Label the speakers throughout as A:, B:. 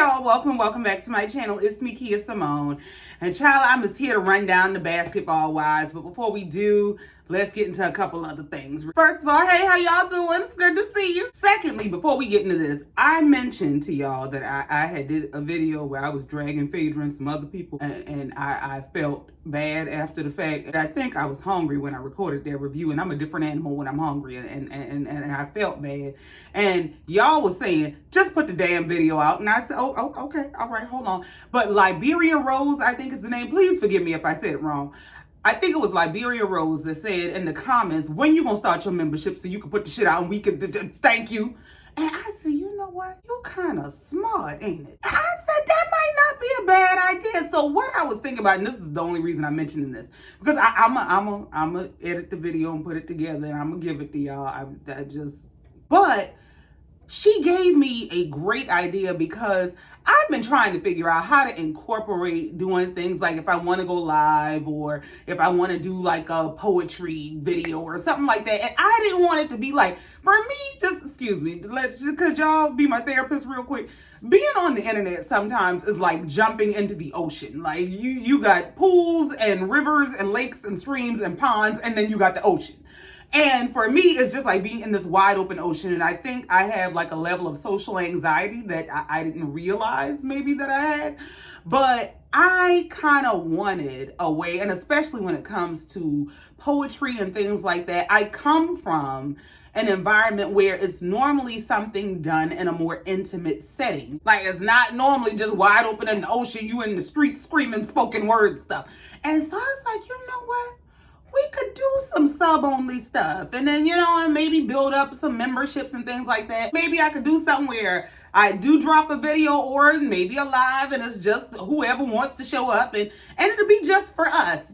A: y'all, welcome back to my channel. It's me, Kia Simone, and child, I'm just here to run down the basketball wives. But before we do, let's get into a couple other things. First of all, hey, how y'all doing? It's good to see you. Secondly, before we get into this, I mentioned to y'all that I had did a video where I was dragging Phaedra and some other people, and I felt bad after the fact. And I think I was hungry when I recorded their review, and I'm a different animal when I'm hungry, and I felt bad. And y'all was saying, just put the damn video out. And I said, oh, okay, all right, hold on. But Liberia Rose, I think is the name. Please forgive me if I said it wrong. I think it was Liberia Rose that said in the comments, when you gonna start your membership so you can put the shit out and we could thank you. And I said, you know what? You kind of smart, ain't it? I said, that might not be a bad idea. So what I was thinking about, and this is the only reason I'm mentioning this, because I'm a edit the video and put it together, and I'm gonna give it to y'all. But she gave me a great idea, because I've been trying to figure out how to incorporate doing things like if I want to go live, or if I want to do like a poetry video or something like that. And I didn't want it to be like, for me, just excuse me, could y'all be my therapist real quick? Being on the internet sometimes is like jumping into the ocean. Like you got pools and rivers and lakes and streams and ponds, and then you got the ocean. And for me, it's just like being in this wide open ocean. And I think I have like a level of social anxiety that I didn't realize maybe that I had. But I kind of wanted a way, and especially when it comes to poetry and things like that, I come from an environment where it's normally something done in a more intimate setting. Like it's not normally just wide open in the ocean, you in the street screaming spoken word stuff. And so I was like, you know what? We could do some sub-only stuff, and then, and maybe build up some memberships and things like that. Maybe I could do something where I do drop a video, or maybe a live, and it's just whoever wants to show up, and it'll be just for us,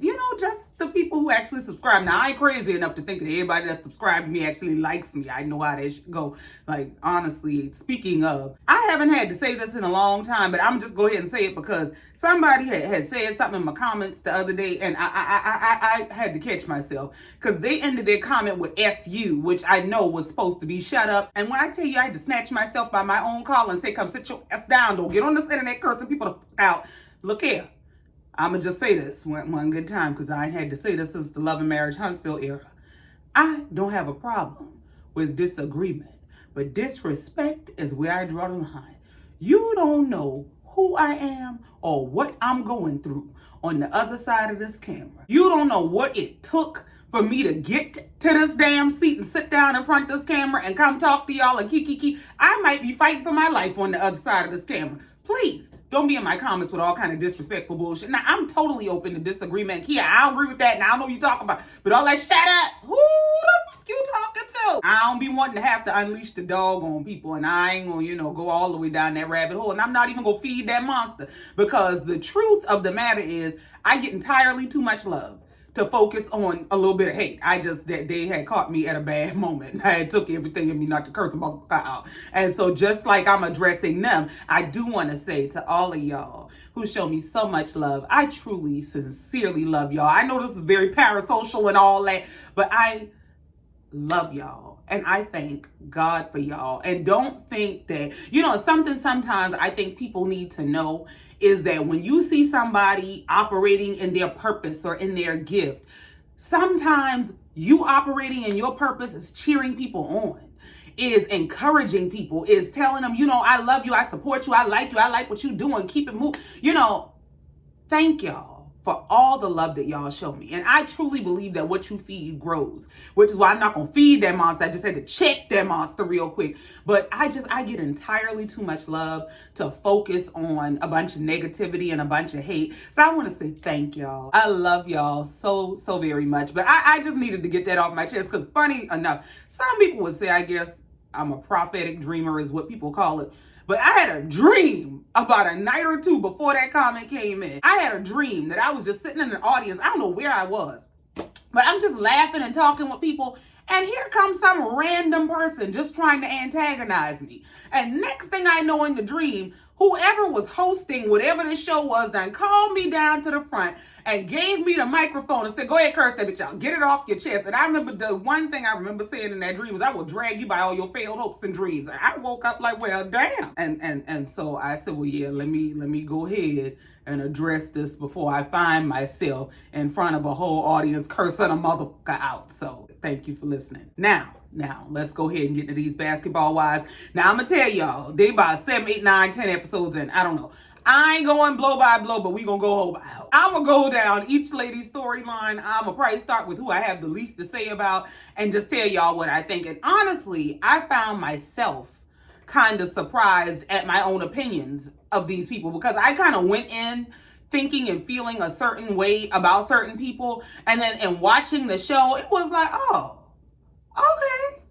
A: just the people who actually subscribe. Now, I ain't crazy enough to think that everybody that subscribed to me actually likes me. I know how that should go. Like, honestly, speaking of, I haven't had to say this in a long time, but I'm just go ahead and say it because somebody had said something in my comments the other day, and I had to catch myself, because they ended their comment with SU, which I know was supposed to be shut up. And when I tell you I had to snatch myself by my own collar and say, come sit your ass down, don't get on this internet cursing people the fuck out. Look here, I'ma just say this one good time, because I had to say this since the Love and Marriage Huntsville era. I don't have a problem with disagreement, but disrespect is where I draw the line. You don't know who I am or what I'm going through on the other side of this camera. You don't know what it took for me to get to this damn seat and sit down in front of this camera and come talk to y'all and kiki. I might be fighting for my life on the other side of this camera. Please don't be in my comments with all kind of disrespectful bullshit. Now, I'm totally open to disagreement. Yeah, I don't agree with that, and I don't know what you're talking about. But all that shut up, who the fuck you talking to? I don't be wanting to have to unleash the dog on people, and I ain't gonna, go all the way down that rabbit hole. And I'm not even gonna feed that monster, because the truth of the matter is I get entirely too much love to focus on a little bit of hate. That they had caught me at a bad moment. I had took everything in me not to curse them out. And so just like I'm addressing them, I do want to say to all of y'all who show me so much love, I truly, sincerely love y'all. I know this is very parasocial and all that, but I love y'all. And I thank God for y'all. And don't think that, sometimes I think people need to know is that when you see somebody operating in their purpose or in their gift, sometimes you operating in your purpose is cheering people on, is encouraging people, is telling them, I love you, I support you, I like what you're doing, keep it moving. Thank y'all for all the love that y'all show me. And I truly believe that what you feed grows, which is why I'm not gonna feed that monster. I just had to check that monster real quick. But I get entirely too much love to focus on a bunch of negativity and a bunch of hate. So I wanna say thank y'all. I love y'all so very much. But I just needed to get that off my chest, because funny enough, some people would say, I guess I'm a prophetic dreamer is what people call it. But I had a dream about a night or two before that comment came in. I had a dream that I was just sitting in the audience. I don't know where I was, but I'm just laughing and talking with people. And here comes some random person just trying to antagonize me. And next thing I know in the dream, whoever was hosting whatever the show was done called me down to the front and gave me the microphone and said, go ahead, curse that bitch out. Get it off your chest. And I remember the one thing I remember saying in that dream was, I will drag you by all your failed hopes and dreams. And I woke up like, well, damn. And so I said, well, yeah, let me go ahead and address this before I find myself in front of a whole audience cursing a motherfucker out. So thank you for listening. Now, let's go ahead and get into these basketball wives. Now, I'm going to tell y'all, they about 7, 8, 9, 10 episodes in. I don't know. I ain't going blow by blow, but we going to go whole by whole. I'm going to go down each lady's storyline. I'm going to probably start with who I have the least to say about and just tell y'all what I think. And honestly, I found myself kind of surprised at my own opinions of these people, because I kind of went in thinking and feeling a certain way about certain people, and then in watching the show, it was like, oh, okay,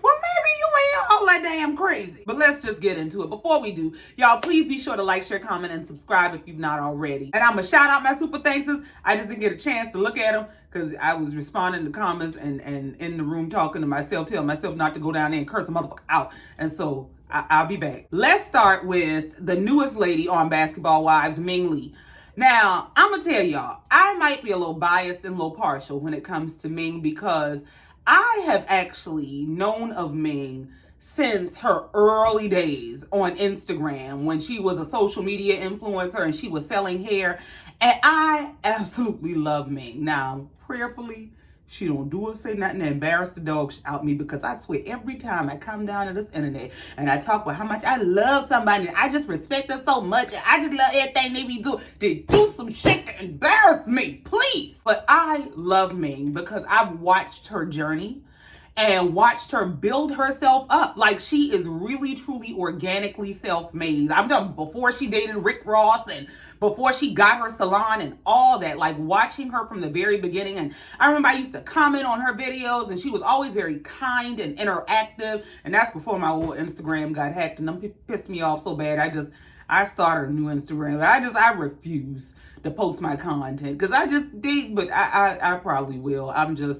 A: well, maybe you ain't all that damn crazy. But let's just get into it. Before we do, y'all, please be sure to like, share, comment, and subscribe if you've not already. And I'm gonna shout out my super thankses. I just didn't get a chance to look at them because I was responding to comments and in the room talking to myself, telling myself not to go down there and curse a motherfucker out. And so I'll be back. Let's start with the newest lady on Basketball Wives, Ming. Now, I'm going to tell y'all, I might be a little biased and a little partial when it comes to Ming, because I have actually known of Ming since her early days on Instagram when she was a social media influencer and she was selling hair. And I absolutely love Ming. Now, prayerfully, she don't do or say nothing to embarrass the dog out me, because I swear every time I come down to this internet and I talk about how much I love somebody and I just respect her so much and I just love everything they be doing, they do some shit to embarrass me, please. But I love Ming because I've watched her journey and watched her build herself up. Like, she is really, truly, organically self-made. I'm talking before she dated Rick Ross and before she got her salon and all that. Like, watching her from the very beginning. And I remember I used to comment on her videos, and she was always very kind and interactive. And that's before my old Instagram got hacked, and them people pissed me off so bad. I started a new Instagram, but I refuse to post my content because I just did, but I probably will. I'm just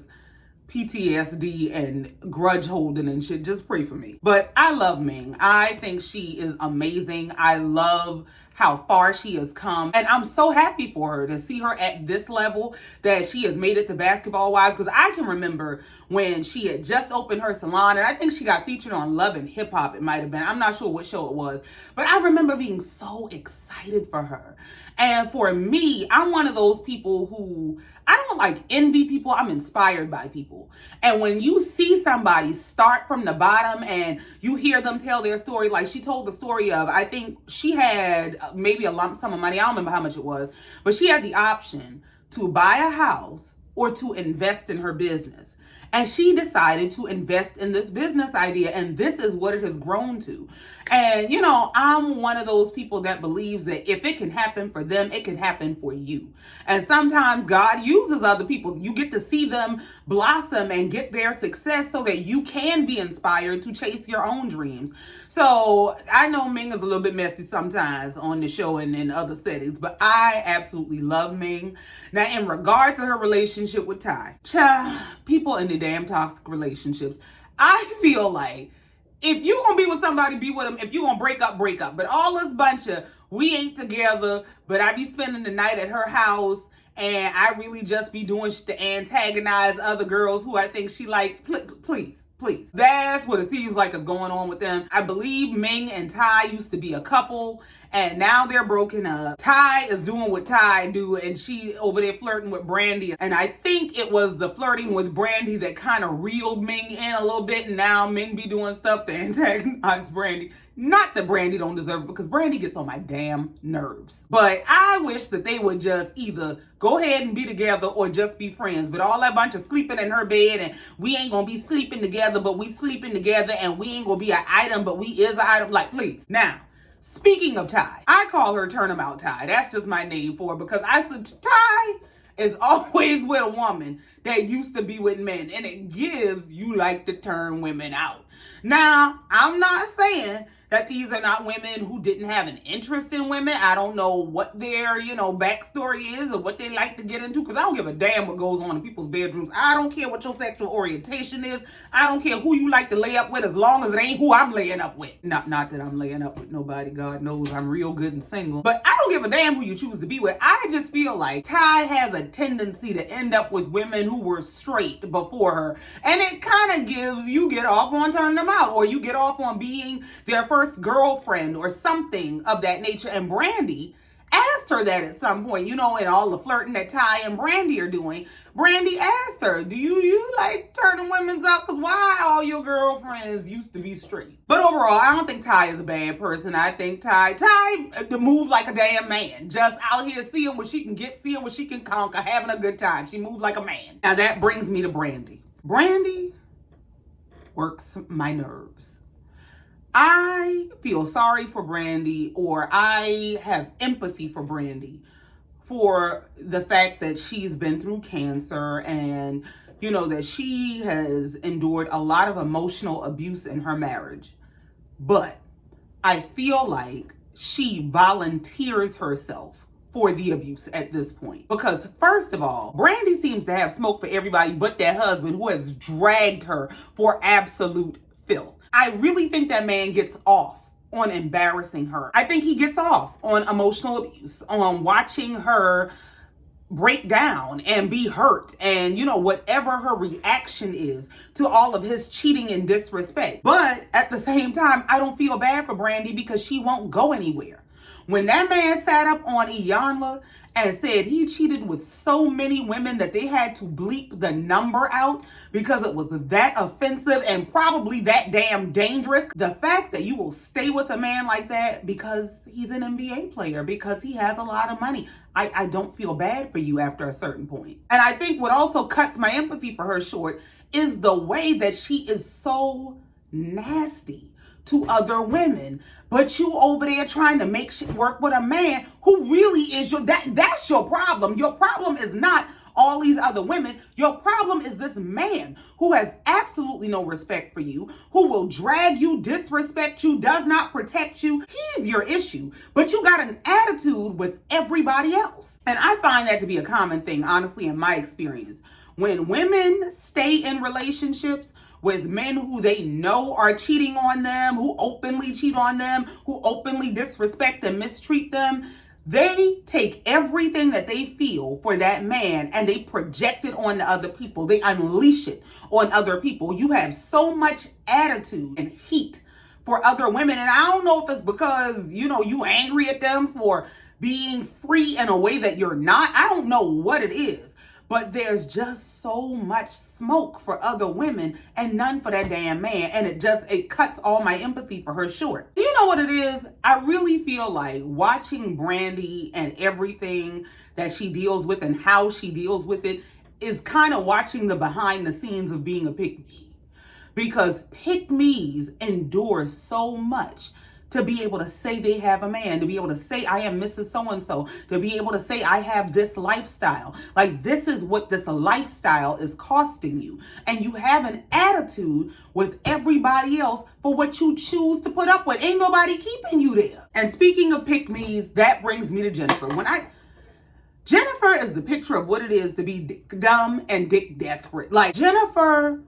A: PTSD and grudge holding and shit. Just pray for me. But I love Ming. I think she is amazing. I love how far she has come. And I'm so happy for her to see her at this level, that she has made it to Basketball Wives. Because I can remember when she had just opened her salon, and I think she got featured on Love and Hip Hop, it might have been. I'm not sure what show it was. But I remember being so excited for her. And for me, I'm one of those people who, I don't like envy people, I'm inspired by people. And when you see somebody start from the bottom and you hear them tell their story, like she told the story of, I think she had maybe a lump sum of money, I don't remember how much it was, but she had the option to buy a house or to invest in her business. And she decided to invest in this business idea, and this is what it has grown to. And, you know, I'm one of those people that believes that if it can happen for them, it can happen for you. And sometimes God uses other people. You get to see them blossom and get their success so that you can be inspired to chase your own dreams. So I know Ming is a little bit messy sometimes on the show and in other settings, but I absolutely love Ming. Now, in regard to her relationship with Ty, people in the damn toxic relationships, I feel like if you gonna be with somebody, be with them. If you gonna break up, break up. But all this bunch of, we ain't together, but I be spending the night at her house and I really just be doing shit to antagonize other girls who I think she like, please. That's what it seems like is going on with them. I believe Ming and Ty used to be a couple, and now they're broken up. Ty is doing what Ty do, and she over there flirting with Brandy. And I think it was the flirting with Brandy that kind of reeled Ming in a little bit, and now Ming be doing stuff to antagonize Brandy. Not that Brandy don't deserve it, because Brandy gets on my damn nerves. But I wish that they would just either go ahead and be together or just be friends. But all that bunch of sleeping in her bed and we ain't gonna be sleeping together, but we sleeping together, and we ain't gonna be an item, but we is an item. Like, please. Now, speaking of Ty, I call her Turnabout Ty. That's just my name for her, because I said Ty is always with a woman that used to be with men, and it gives you like to turn women out. Now, I'm not saying that these are not women who didn't have an interest in women. I don't know what their, backstory is or what they like to get into, because I don't give a damn what goes on in people's bedrooms. I don't care what your sexual orientation is. I don't care who you like to lay up with, as long as it ain't who I'm laying up with. Not that I'm laying up with nobody. God knows I'm real good and single. But I don't give a damn who you choose to be with. I just feel like Ty has a tendency to end up with women who were straight before her. And it kind of gives, you get off on turning them out, or you get off on being their first girlfriend or something of that nature. And Brandy asked her that at some point, in all the flirting that Ty and Brandy are doing. Brandy asked her, do you like turning women's up? Because why all your girlfriends used to be straight? But overall, I don't think Ty is a bad person. I think Ty to move like a damn man. Just out here seeing what she can get, seeing what she can conquer, having a good time. She moves like a man. Now that brings me to Brandy. Brandy works my nerves. I feel sorry for Brandy, or I have empathy for Brandy for the fact that she's been through cancer and, that she has endured a lot of emotional abuse in her marriage. But I feel like she volunteers herself for the abuse at this point. Because first of all, Brandy seems to have smoke for everybody but that husband, who has dragged her for absolute filth. I really think that man gets off on embarrassing her. I think he gets off on emotional abuse, on watching her break down and be hurt, and whatever her reaction is to all of his cheating and disrespect. But at the same time, I don't feel bad for Brandy, because she won't go anywhere. When that man sat up on Iyanla and said he cheated with so many women that they had to bleep the number out because it was that offensive and probably that damn dangerous. The fact that you will stay with a man like that because he's an NBA player, because he has a lot of money, I don't feel bad for you after a certain point. And I think what also cuts my empathy for her short is the way that she is so nasty to other women, but you over there trying to make shit work with a man who really is that's your problem. Your problem is not all these other women. Your problem is this man who has absolutely no respect for you, who will drag you, disrespect you, does not protect you. He's your issue, but you got an attitude with everybody else. And I find that to be a common thing, honestly, in my experience. When women stay in relationships with men who they know are cheating on them, who openly cheat on them, who openly disrespect and mistreat them, they take everything that they feel for that man and they project it on the other people. They unleash it on other people. You have so much attitude and heat for other women. And I don't know if it's because, you angry at them for being free in a way that you're not. I don't know what it is. But there's just so much smoke for other women and none for that damn man. And it cuts all my empathy for her short. You know what it is? I really feel like watching Brandy and everything that she deals with and how she deals with it is kind of watching the behind the scenes of being a pick-me. Because pick-me's endure so much to be able to say they have a man, to be able to say I am Mrs. So-and-so, to be able to say I have this lifestyle. Like, this is what this lifestyle is costing you. And you have an attitude with everybody else for what you choose to put up with. Ain't nobody keeping you there. And speaking of pick-me's, that brings me to Jennifer. Jennifer is the picture of what it is to be dumb and dick desperate. Like, Jennifer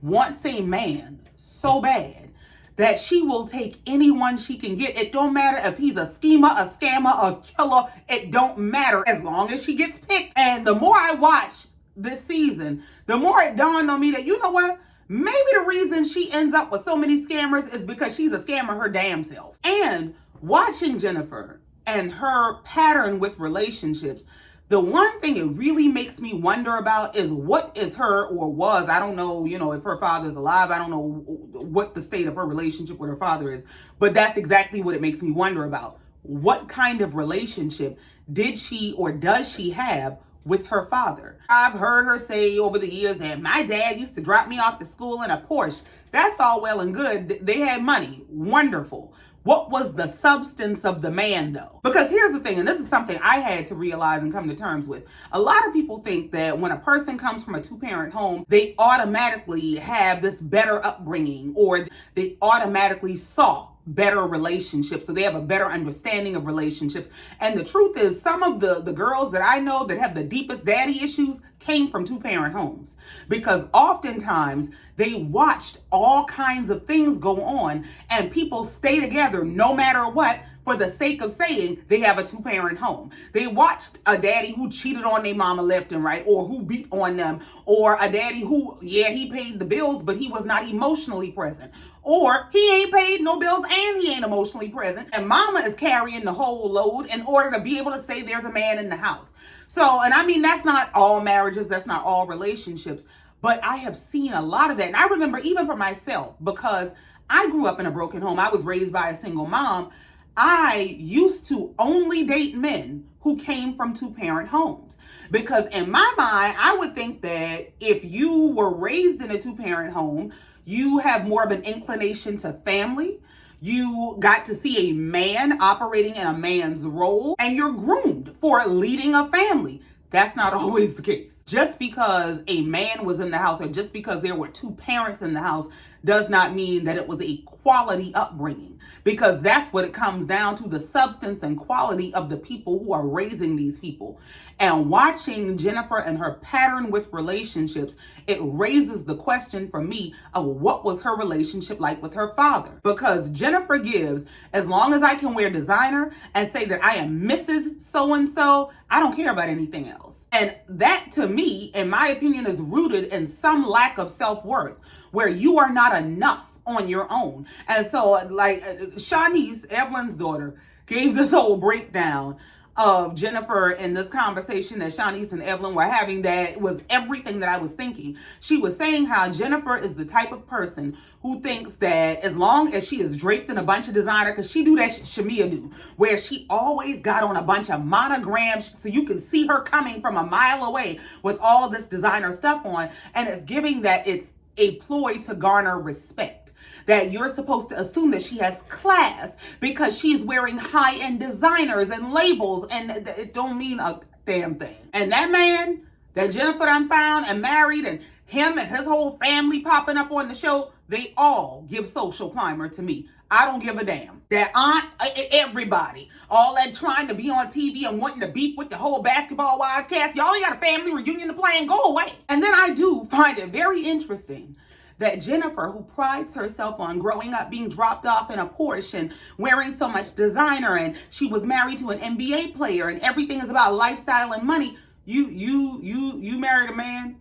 A: wants a man so bad that she will take anyone she can get. It don't matter if he's a schemer, a scammer, a killer. It don't matter as long as she gets picked. And the more I watch this season, the more it dawned on me that, you know what? Maybe the reason she ends up with so many scammers is because she's a scammer her damn self. And watching Jennifer and her pattern with relationships, the one thing it really makes me wonder about is what is her, or was, I don't know, if her father's alive, I don't know what the state of her relationship with her father is, but that's exactly what it makes me wonder about. What kind of relationship did she or does she have with her father? I've heard her say over the years that my dad used to drop me off to school in a Porsche. That's all well and good. They had money. Wonderful. What was the substance of the man, though? Because here's the thing, and this is something I had to realize and come to terms with. A lot of people think that when a person comes from a two-parent home, they automatically have this better upbringing, or they automatically saw better relationships, so they have a better understanding of relationships. And the truth is, some of the girls that I know that have the deepest daddy issues came from two-parent homes, because oftentimes they watched all kinds of things go on, and people stay together no matter what for the sake of saying they have a two-parent home. They watched a daddy who cheated on their mama left and right, or who beat on them, or a daddy who, yeah, he paid the bills, but he was not emotionally present. Or he ain't paid no bills and he ain't emotionally present, and mama is carrying the whole load in order to be able to say there's a man in the house. So, and I mean, that's not all marriages, that's not all relationships, but I have seen a lot of that. And I remember even for myself, because I grew up in a broken home. I was raised by a single mom. I used to only date men who came from two-parent homes, because in my mind, I would think that if you were raised in a two-parent home, you have more of an inclination to family. You got to see a man operating in a man's role, and you're groomed for leading a family. That's not always the case. Just because a man was in the house, or just because there were two parents in the house, does not mean that it was a quality upbringing, because that's what it comes down to, the substance and quality of the people who are raising these people. And watching Jennifer and her pattern with relationships, it raises the question for me of what was her relationship like with her father. Because Jennifer gives, as long as I can wear designer and say that I am Mrs. So-and-so, I don't care about anything else. And that, to me, in my opinion, is rooted in some lack of self-worth, where you are not enough on your own. And so, like, Shanice, Evelyn's daughter, gave this whole breakdown of Jennifer in this conversation that Shanice and Evelyn were having that was everything that I was thinking. She was saying how Jennifer is the type of person who thinks that as long as she is draped in a bunch of designer, because she do that Shamia do, where she always got on a bunch of monograms so you can see her coming from a mile away with all this designer stuff on, and it's giving that it's a ploy to garner respect. That you're supposed to assume that she has class because she's wearing high-end designers and labels, and it don't mean a damn thing. And that man that Jennifer done found and married, and him and his whole family popping up on the show, they all give social climber to me. I don't give a damn. That aunt, everybody, all that trying to be on TV and wanting to beef with the whole Basketball Wives cast, y'all ain't got a family reunion to plan, go away. And then I do find it very interesting that Jennifer, who prides herself on growing up being dropped off in a Porsche and wearing so much designer, and she was married to an NBA player and everything is about lifestyle and money, you married a man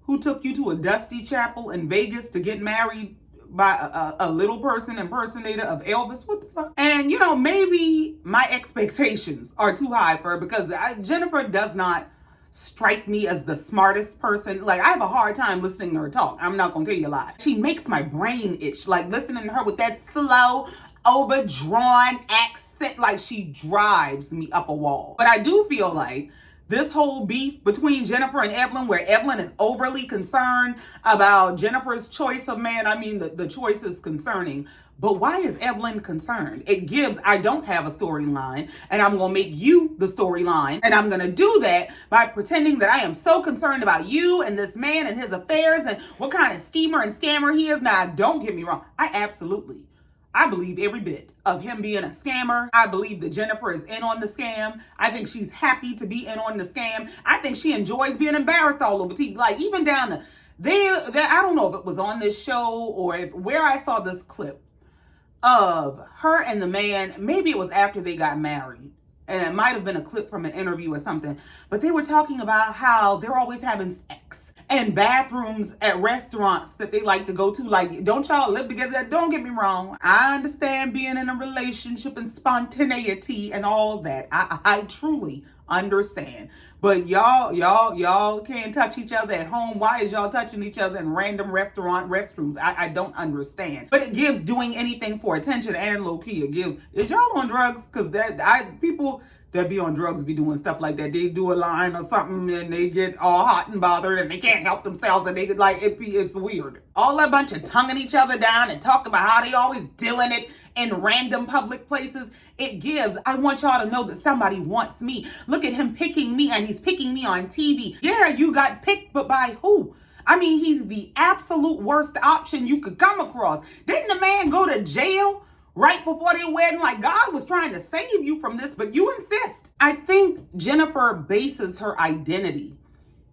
A: who took you to a dusty chapel in Vegas to get married by a little person impersonator of Elvis. What the fuck? And you know, maybe my expectations are too high for her, because Jennifer does not strike me as the smartest person. Like, I have a hard time listening to her talk. I'm not gonna tell you a lie. She makes my brain itch. Like, listening to her with that slow, overdrawn accent, like, she drives me up a wall. But I do feel like this whole beef between Jennifer and Evelyn, where Evelyn is overly concerned about Jennifer's choice of man. I mean, the choice is concerning. But why is Evelyn concerned? It gives, I don't have a storyline, and I'm going to make you the storyline. And I'm going to do that by pretending that I am so concerned about you and this man and his affairs and what kind of schemer and scammer he is. Now, don't get me wrong. I believe every bit of him being a scammer. I believe that Jennifer is in on the scam. I think she's happy to be in on the scam. I think she enjoys being embarrassed all over TV. Like, even down to there, I don't know if it was on this show or where I saw this clip of her and the man. Maybe it was after they got married, and it might have been a clip from an interview or something, but they were talking about how they're always having sex and bathrooms at restaurants that they like to go to. Like, don't y'all live together? Don't get me wrong. I understand being in a relationship and spontaneity and all that. I truly understand. But y'all can't touch each other at home. Why is y'all touching each other in random restaurant restrooms? I don't understand. But it gives doing anything for attention, and low key it gives. Is y'all on drugs? Because people that be on drugs be doing stuff like that. They do a line or something and they get all hot and bothered and they can't help themselves, and they get like, it's weird. All that bunch of tonguing each other down and talking about how they always doing it in random public places. It gives, I want y'all to know that somebody wants me. Look at him picking me, and he's picking me on TV. Yeah, you got picked, but by who? I mean, he's the absolute worst option you could come across. Didn't the man go to jail right before their wedding. Like, God was trying to save you from this, but you insist. I think Jennifer bases her identity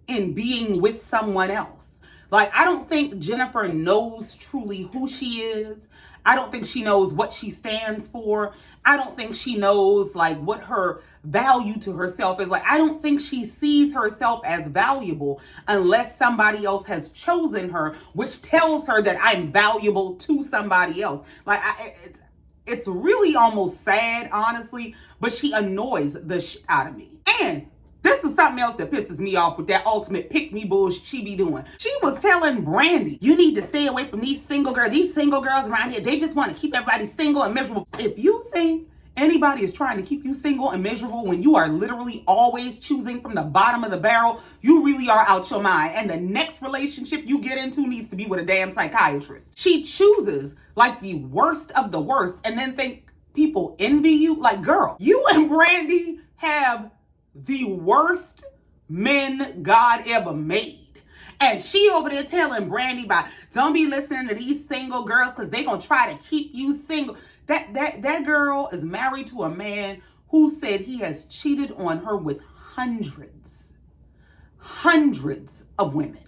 A: in being with someone else. Like, I don't think Jennifer knows truly who she is. I don't think she knows what she stands for. I don't think she knows like what her value to herself is. Like, I don't think she sees herself as valuable unless somebody else has chosen her, which tells her that I'm valuable to somebody else. Like, it's really almost sad, honestly, but she annoys the shit out of me. And this is something else that pisses me off with that ultimate pick-me bullshit she be doing. She was telling Brandy, you need to stay away from these single girls. These single girls around here, they just want to keep everybody single and miserable. If you think anybody is trying to keep you single and miserable when you are literally always choosing from the bottom of the barrel, you really are out your mind. And the next relationship you get into needs to be with a damn psychiatrist. She chooses like the worst of the worst and then think people envy you. Like, girl, you and Brandy have the worst men God ever made. And she over there telling Brandy about, don't be listening to these single girls because they gonna try to keep you single. That girl is married to a man who said he has cheated on her with hundreds of women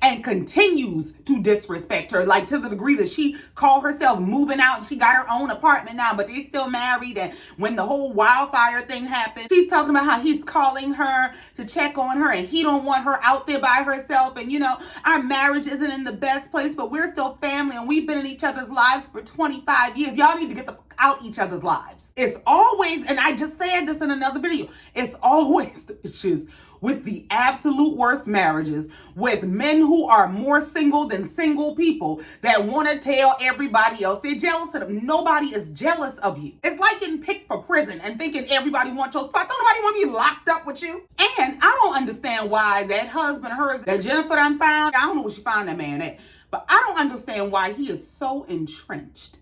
A: and continues to disrespect her, like to the degree that she called herself moving out. She got her own apartment now, but they still married. And when the whole wildfire thing happened, she's talking about how he's calling her to check on her and he don't want her out there by herself. And you know, our marriage isn't in the best place, but we're still family and we've been in each other's lives for 25 years. Y'all need to get the fuck out each other's lives. It's always, and I just said this in another video, it's always the issues with the absolute worst marriages, with men who are more single than single people that want to tell everybody else they're jealous of them. Nobody is jealous of you. It's like getting picked for prison and thinking everybody wants your spot. Don't nobody want to be locked up with you. And I don't understand why that husband of hers that Jennifer done found, I don't know where she found that man at, but I don't understand why he is so entrenched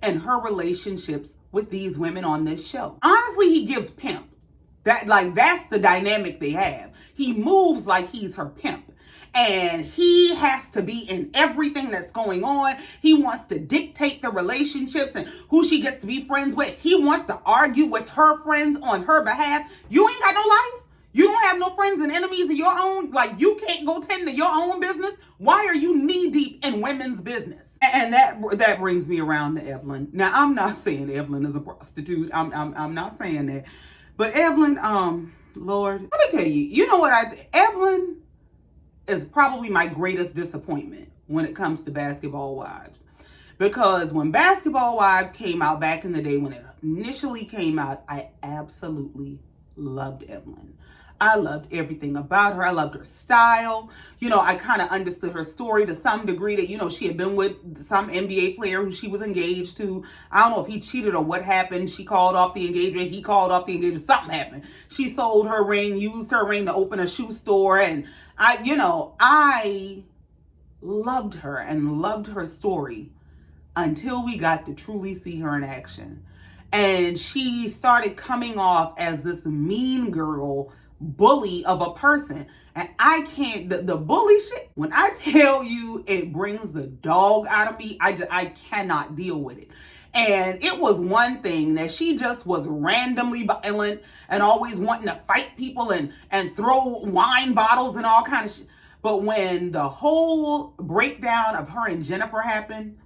A: in her relationships with these women on this show. Honestly, he gives pimp. That's the dynamic they have. He moves like he's her pimp. And he has to be in everything that's going on. He wants to dictate the relationships and who she gets to be friends with. He wants to argue with her friends on her behalf. You ain't got no life. You don't have no friends and enemies of your own. Like, you can't go tend to your own business. Why are you knee deep in women's business? And that brings me around to Evelyn. Now, I'm not saying Evelyn is a prostitute. I'm not saying that. But Evelyn, Lord, let me tell you, you know what Evelyn is probably my greatest disappointment when it comes to Basketball Wives. Because when Basketball Wives came out back in the day, when it initially came out, I absolutely loved Evelyn. I loved everything about her. I loved her style. You know, I kind of understood her story to some degree that, you know, she had been with some NBA player who she was engaged to. I don't know if he cheated or what happened. She called off the engagement. He called off the engagement. Something happened. She sold her ring, used her ring to open a shoe store. And I loved her and loved her story until we got to truly see her in action. And she started coming off as this mean girl bully of a person. And I can't, the bully shit, when I tell you it brings the dog out of me, I cannot deal with it. And it was one thing that she just was randomly violent and always wanting to fight people and throw wine bottles and all kind of shit. But when the whole breakdown of her and Jennifer happened,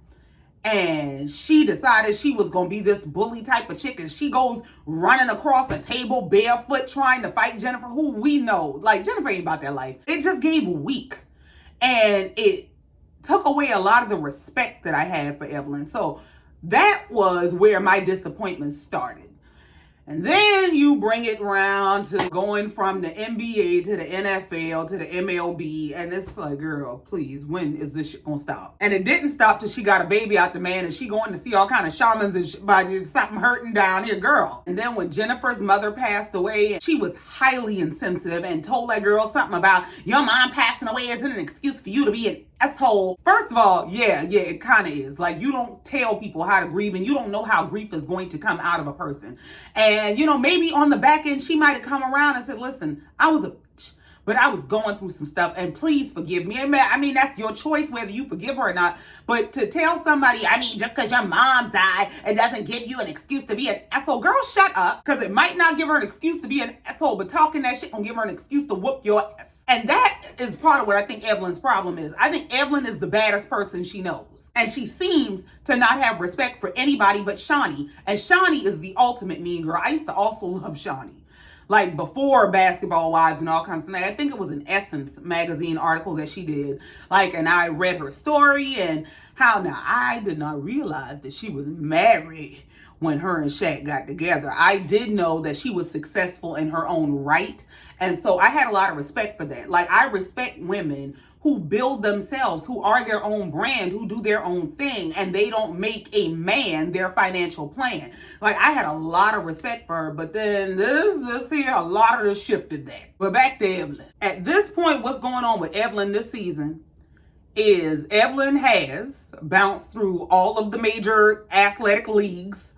A: and she decided she was going to be this bully type of chick, and she goes running across a table barefoot trying to fight Jennifer, who we know, like, Jennifer ain't about that life. It just gave weak. And it took away a lot of the respect that I had for Evelyn. So that was where my disappointment started. And then you bring it around to going from the NBA to the NFL to the MLB. And it's like, girl, please, when is this shit gonna stop? And it didn't stop till she got a baby out the man and she going to see all kind of shamans and shit by something hurting down here, girl. And then when Jennifer's mother passed away, she was highly insensitive and told that girl something about your mom passing away isn't an excuse for you to be an asshole. First of all, yeah, it kind of is. Like, you don't tell people how to grieve and you don't know how grief is going to come out of a person. And, you know, maybe on the back end, she might have come around and said, listen, I was a bitch, but I was going through some stuff, and please forgive me. I mean, that's your choice whether you forgive her or not, but to tell somebody, I mean, just because your mom died, it doesn't give you an excuse to be an asshole. Girl, shut up, because it might not give her an excuse to be an asshole, but talking that shit gonna give her an excuse to whoop your ass. And that is part of what I think Evelyn's problem is. I think Evelyn is the baddest person she knows. And she seems to not have respect for anybody but Shaunie. And Shaunie is the ultimate mean girl. I used to also love Shaunie. Like before Basketball Wives and all kinds of things. I think it was an Essence magazine article that she did. Like, and I read her story and how now I did not realize that she was married when her and Shaq got together. I did know that she was successful in her own right. And so I had a lot of respect for that. Like, I respect women who build themselves, who are their own brand, who do their own thing, and they don't make a man their financial plan. Like, I had a lot of respect for her, but then this here, a lot of this shifted that. But back to Evelyn. At this point, what's going on with Evelyn this season is Evelyn has bounced through all of the major athletic leagues.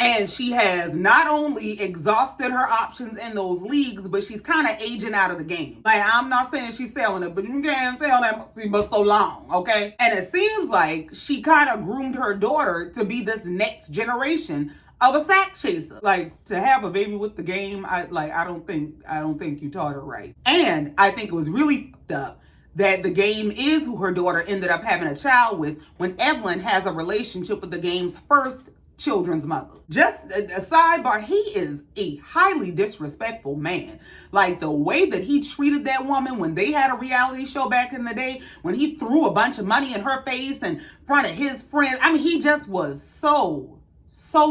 A: And she has not only exhausted her options in those leagues, but she's kind of aging out of the game. Like, I'm not saying she's selling it, but you can't sell that but so long, okay? And it seems like she kind of groomed her daughter to be this next generation of a sack chaser. Like, to have a baby with the game, I don't think you taught her right. And I think it was really fucked up that the game is who her daughter ended up having a child with when Evelyn has a relationship with the game's first children's mother. Just a sidebar, he is a highly disrespectful man. Like, the way that he treated that woman when they had a reality show back in the day, when he threw a bunch of money in her face in front of his friends. I mean, he just was so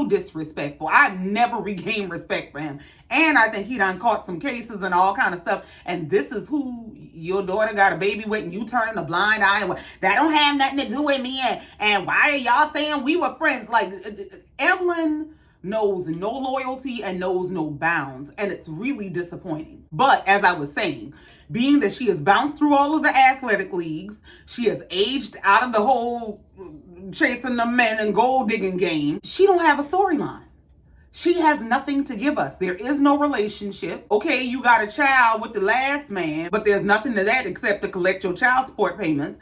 A: disrespectful. I've never regained respect for him. And I think he done caught some cases and all kind of stuff. And this is who your daughter got a baby with, and you turning a blind eye. And that don't have nothing to do with me. And why are y'all saying we were friends? Like, Evelyn knows no loyalty and knows no bounds. And it's really disappointing. But as I was saying, being that she has bounced through all of the athletic leagues, she has aged out of the whole chasing the men and gold digging game, she don't have a storyline. She has nothing to give us. There is no relationship. Okay, you got a child with the last man, but there's nothing to that except to collect your child support payments.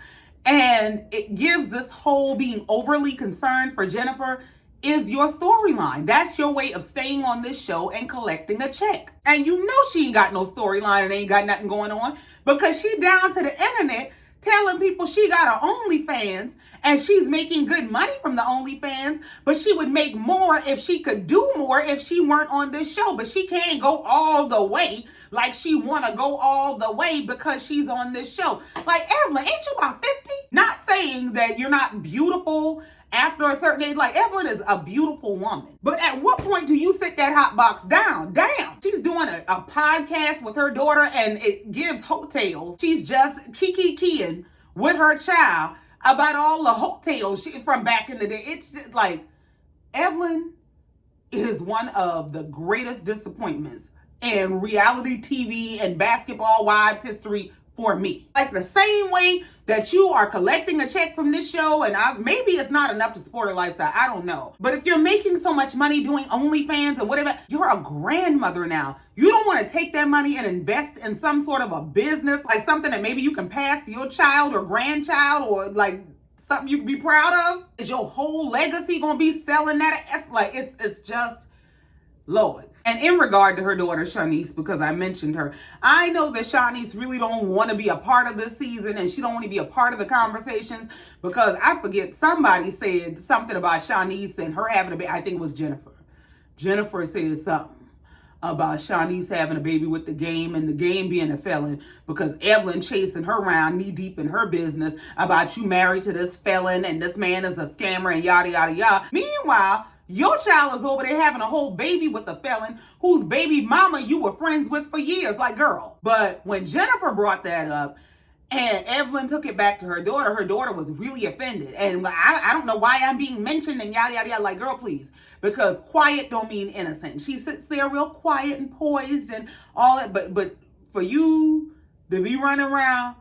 A: And it gives this whole being overly concerned for Jennifer is your storyline. That's your way of staying on this show and collecting a check. And you know she ain't got no storyline and ain't got nothing going on because she down to the internet telling people she got her OnlyFans and she's making good money from the OnlyFans, but she would make more if she could do more if she weren't on this show. But she can't go all the way like she want to go all the way because she's on this show. Like, Evelyn, ain't you about 50? Not saying that you're not beautiful after a certain age. Like, Evelyn is a beautiful woman. But at what point do you sit that hot box down? Damn. She's doing a podcast with her daughter and it gives hotels. She's just kiki-keying with her child about all the hotels from back in the day. It's just like, Evelyn is one of the greatest disappointments in reality TV and Basketball Wives history for me. Like, the same way that you are collecting a check from this show, and maybe it's not enough to support her lifestyle, I don't know. But if you're making so much money doing OnlyFans or whatever, you're a grandmother now. You don't want to take that money and invest in some sort of a business, like something that maybe you can pass to your child or grandchild, or like something you can be proud of? Is your whole legacy gonna be selling that? Like, it's just, Lord. And in regard to her daughter, Shanice, because I mentioned her, I know that Shanice really don't want to be a part of this season and she don't want to be a part of the conversations because I forget, somebody said something about Shanice and her having a baby. I think it was Jennifer. Jennifer said something about Shanice having a baby with the game and the game being a felon because Evelyn chasing her around knee deep in her business about you married to this felon and this man is a scammer and yada, yada, yada. Meanwhile, your child is over there having a whole baby with a felon whose baby mama you were friends with for years. Like, girl. But when Jennifer brought that up and Evelyn took it back to her daughter was really offended. And I don't know why I'm being mentioned and yada, yada, yada. Like, girl, please. Because quiet don't mean innocent. She sits there real quiet and poised and all that. But for you to be running around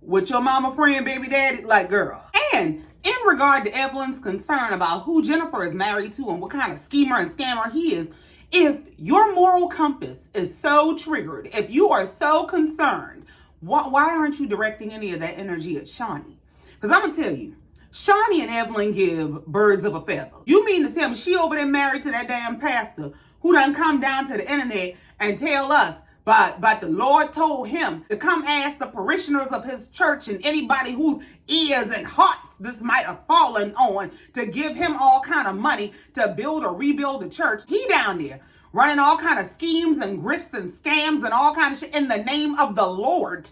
A: with your mama friend, baby daddy, like, girl. And in regard to Evelyn's concern about who Jennifer is married to and what kind of schemer and scammer he is, If your moral compass is so triggered, if you are so concerned, why aren't you directing any of that energy at Shawnee? Because I'm going to tell you, Shawnee and Evelyn give birds of a feather. You mean to tell me she over there married to that damn pastor who done come down to the internet and tell us but the Lord told him to come ask the parishioners of his church and anybody whose ears and hearts this might have fallen on to give him all kind of money to build or rebuild the church. He down there running all kind of schemes and grifts and scams and all kind of shit in the name of the Lord.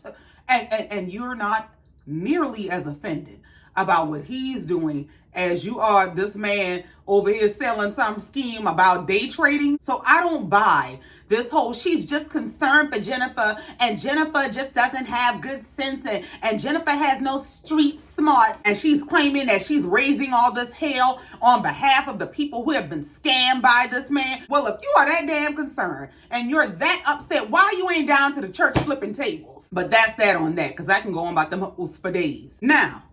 A: And you're not nearly as offended about what he's doing as you are this man over here selling some scheme about day trading. So I don't buy this whole she's just concerned for Jennifer and Jennifer just doesn't have good sense and Jennifer has no street smarts and she's claiming that she's raising all this hell on behalf of the people who have been scammed by this man. Well, if you are that damn concerned and you're that upset, why you ain't down to the church flipping tables? But that's that on that, because I can go on about them hoes for days. Now,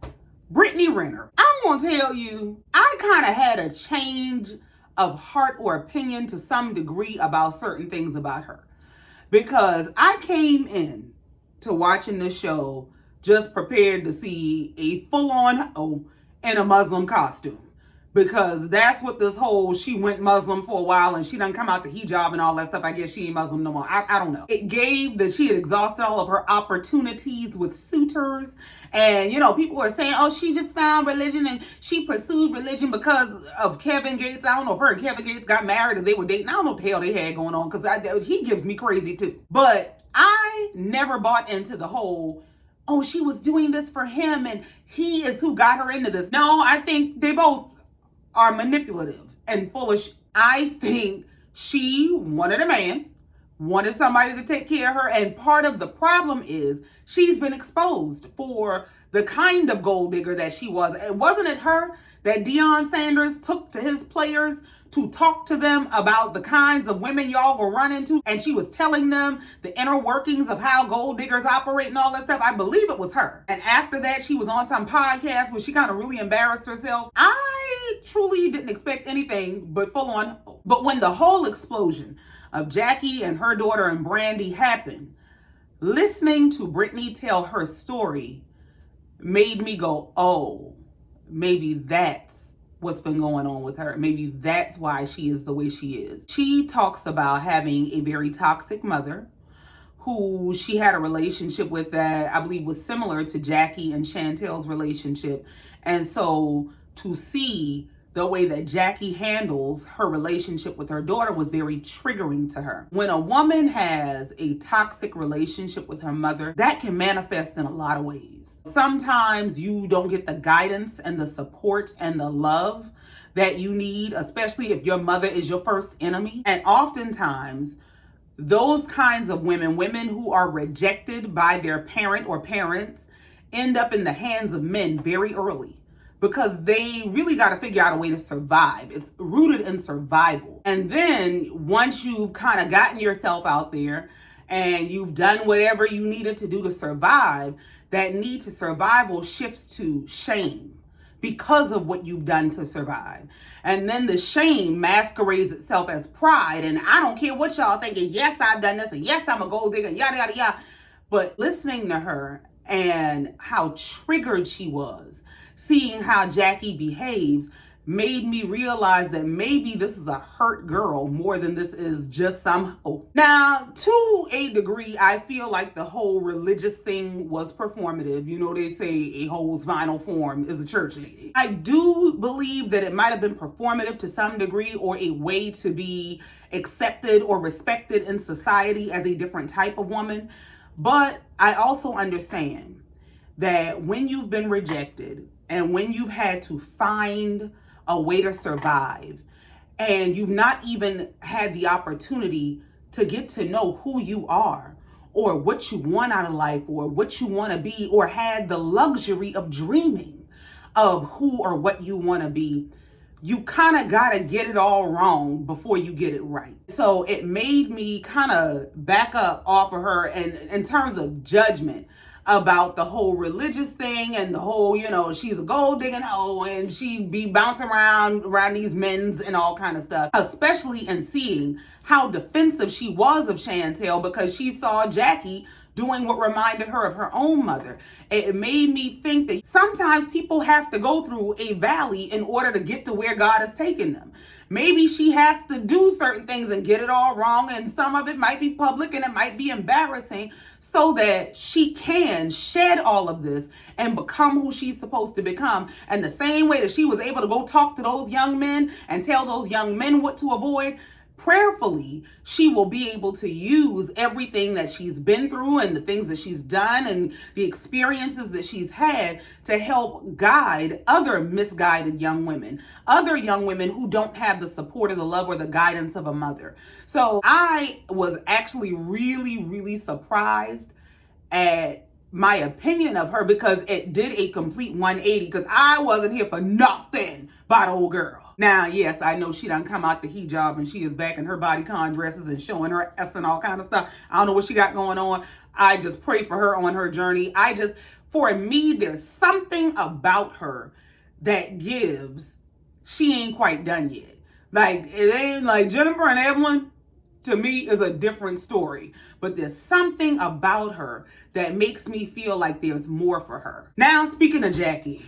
A: Brittany Renner, I'm going to tell you, I kind of had a change of heart or opinion to some degree about certain things about her. Because I came in to watching the show just prepared to see a full-on hoe in a Muslim costume. Because that's what this whole, she went Muslim for a while and she done come out the hijab and all that stuff. I guess she ain't Muslim no more. I don't know. It gave that she had exhausted all of her opportunities with suitors. And, you know, people were saying, oh, she just found religion and she pursued religion because of Kevin Gates. I don't know if her and Kevin Gates got married and they were dating. I don't know what the hell they had going on because he gives me crazy too. But I never bought into the whole, oh, she was doing this for him and he is who got her into this. No, I think they both are manipulative and foolish. I think she wanted a man, wanted somebody to take care of her, and part of the problem is she's been exposed for the kind of gold digger that she was. And wasn't it her that Deion Sanders took to his players to talk to them about the kinds of women y'all were running into? And she was telling them the inner workings of how gold diggers operate and all that stuff. I believe it was her. And after that, she was on some podcast where she kind of really embarrassed herself. I truly didn't expect anything but full on. But when the whole explosion of Jackie and her daughter and Brandy happened, listening to Brittany tell her story made me go, oh, maybe that's what's been going on with her. Maybe that's why she is the way she is. She talks about having a very toxic mother who she had a relationship with that I believe was similar to Jackie and Chantel's relationship. And so to see the way that Jackie handles her relationship with her daughter was very triggering to her. When a woman has a toxic relationship with her mother, that can manifest in a lot of ways. Sometimes you don't get the guidance and the support and the love that you need, especially if your mother is your first enemy. And oftentimes, those kinds of women who are rejected by their parent or parents, end up in the hands of men very early. Because they really got to figure out a way to survive. It's rooted in survival. And then once you've kind of gotten yourself out there and you've done whatever you needed to do to survive, that need to survival shifts to shame because of what you've done to survive. And then the shame masquerades itself as pride. And I don't care what y'all thinking. Yes, I've done this. And yes, I'm a gold digger. Yada, yada, yada. But listening to her and how triggered she was, seeing how Jackie behaves, made me realize that maybe this is a hurt girl more than this is just some hoe. Now, to a degree, I feel like the whole religious thing was performative. You know, they say a hoe's final form is a church lady. I do believe that it might have been performative to some degree, or a way to be accepted or respected in society as a different type of woman. But I also understand that when you've been rejected, and when you've had to find a way to survive, and you've not even had the opportunity to get to know who you are, or what you want out of life, or what you want to be, or had the luxury of dreaming of who or what you want to be, you kind of got to get it all wrong before you get it right. So it made me kind of back up off of her, and in terms of judgment about the whole religious thing and the whole, you know, she's a gold digging hoe and she be bouncing around these men's and all kind of stuff, especially in seeing how defensive she was of Chantel because she saw Jackie doing what reminded her of her own mother. It made me think that sometimes people have to go through a valley in order to get to where God has taken them. Maybe she has to do certain things and get it all wrong, and some of it might be public and it might be embarrassing, so that she can shed all of this and become who she's supposed to become. And the same way that she was able to go talk to those young men and tell those young men what to avoid, prayerfully, she will be able to use everything that she's been through and the things that she's done and the experiences that she's had to help guide other misguided young women, other young women who don't have the support or the love or the guidance of a mother. So I was actually really, really surprised at my opinion of her, because it did a complete 180, because I wasn't here for nothing by the old girl. Now, yes, I know she done come out the hijab and she is back in her bodycon dresses and showing her ass and all kind of stuff. I don't know what she got going on. I just pray for her on her journey. For me, there's something about her that gives she ain't quite done yet. Like, it ain't like Jennifer and Evelyn, to me, is a different story. But there's something about her that makes me feel like there's more for her. Now, speaking of Jackie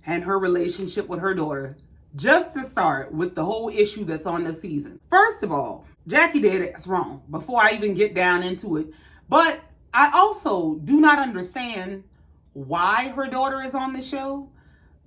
A: and her relationship with her daughter, just to start with the whole issue that's on this season. First of all, Jackie did it wrong before I even get down into it. But I also do not understand why her daughter is on the show.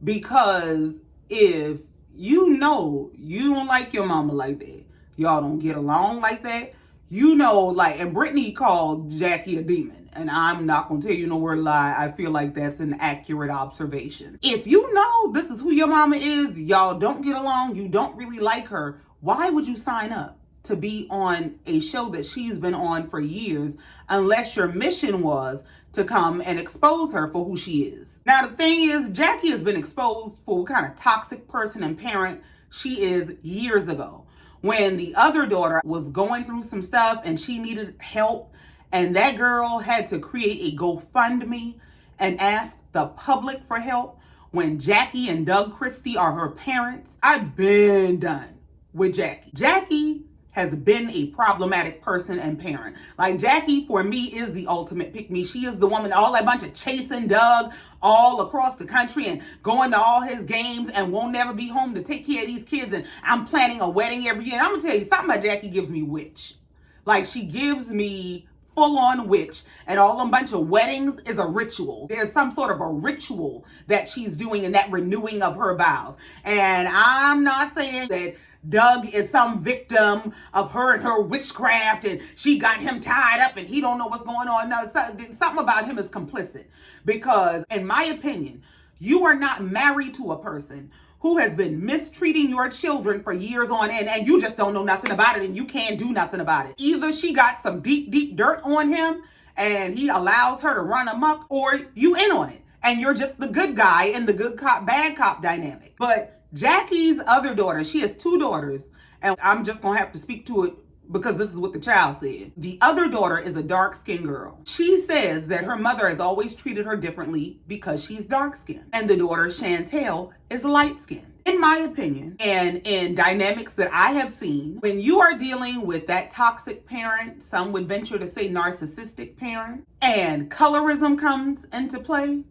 A: Because if you know you don't like your mama like that, y'all don't get along like that, and Brittany called Jackie a demon. And I'm not going to tell you no word lie. I feel like that's an accurate observation. If you know this is who your mama is, y'all don't get along, you don't really like her, why would you sign up to be on a show that she's been on for years, unless your mission was to come and expose her for who she is? Now, the thing is, Jackie has been exposed for what kind of toxic person and parent she is years ago, when the other daughter was going through some stuff and she needed help. And that girl had to create a GoFundMe and ask the public for help when Jackie and Doug Christie are her parents. I've been done with Jackie. Jackie has been a problematic person and parent. Like, Jackie, for me, is the ultimate pick-me. She is the woman, all that bunch of chasing Doug all across the country and going to all his games and won't never be home to take care of these kids. And I'm planning a wedding every year. And I'm going to tell you, something about Jackie gives me witch. Like, she gives me full-on witch, and all them bunch of weddings is a ritual. There's some sort of a ritual that she's doing in that renewing of her vows. And I'm not saying that Doug is some victim of her and her witchcraft and she got him tied up and he don't know what's going on. No, something about him is complicit, because in my opinion, you are not married to a person who has been mistreating your children for years on end, and you just don't know nothing about it and you can't do nothing about it. Either she got some deep, deep dirt on him and he allows her to run amok, or you in on it and you're just the good guy in the good cop, bad cop dynamic. But Jackie's other daughter, she has two daughters, and I'm just gonna have to speak to it because this is what the child said. The other daughter is a dark-skinned girl. She says that her mother has always treated her differently because she's dark-skinned. And the daughter, Chantel, is light-skinned. In my opinion, and in dynamics that I have seen, when you are dealing with that toxic parent, some would venture to say narcissistic parent, and colorism comes into play,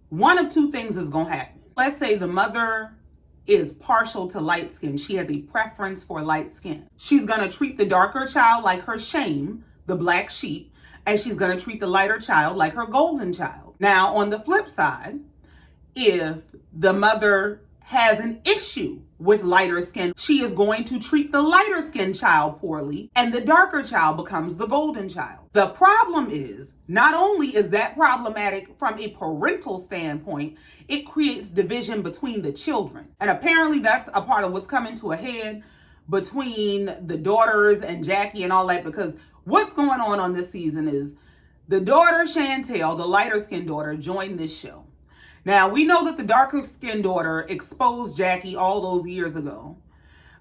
A: one of two things is gonna happen. Let's say the mother is partial to light skin. She has a preference for light skin. She's gonna treat the darker child like her shame, the black sheep, and she's gonna treat the lighter child like her golden child. Now, on the flip side, if the mother has an issue with lighter skin, she is going to treat the lighter skinned child poorly, and the darker child becomes the golden child. The problem is, not only is that problematic from a parental standpoint, it creates division between the children. And apparently that's a part of what's coming to a head between the daughters and Jackie and all that, because what's going on this season is the daughter, Chantel, the lighter skinned daughter, joined this show. Now, we know that the darker skinned daughter exposed Jackie all those years ago,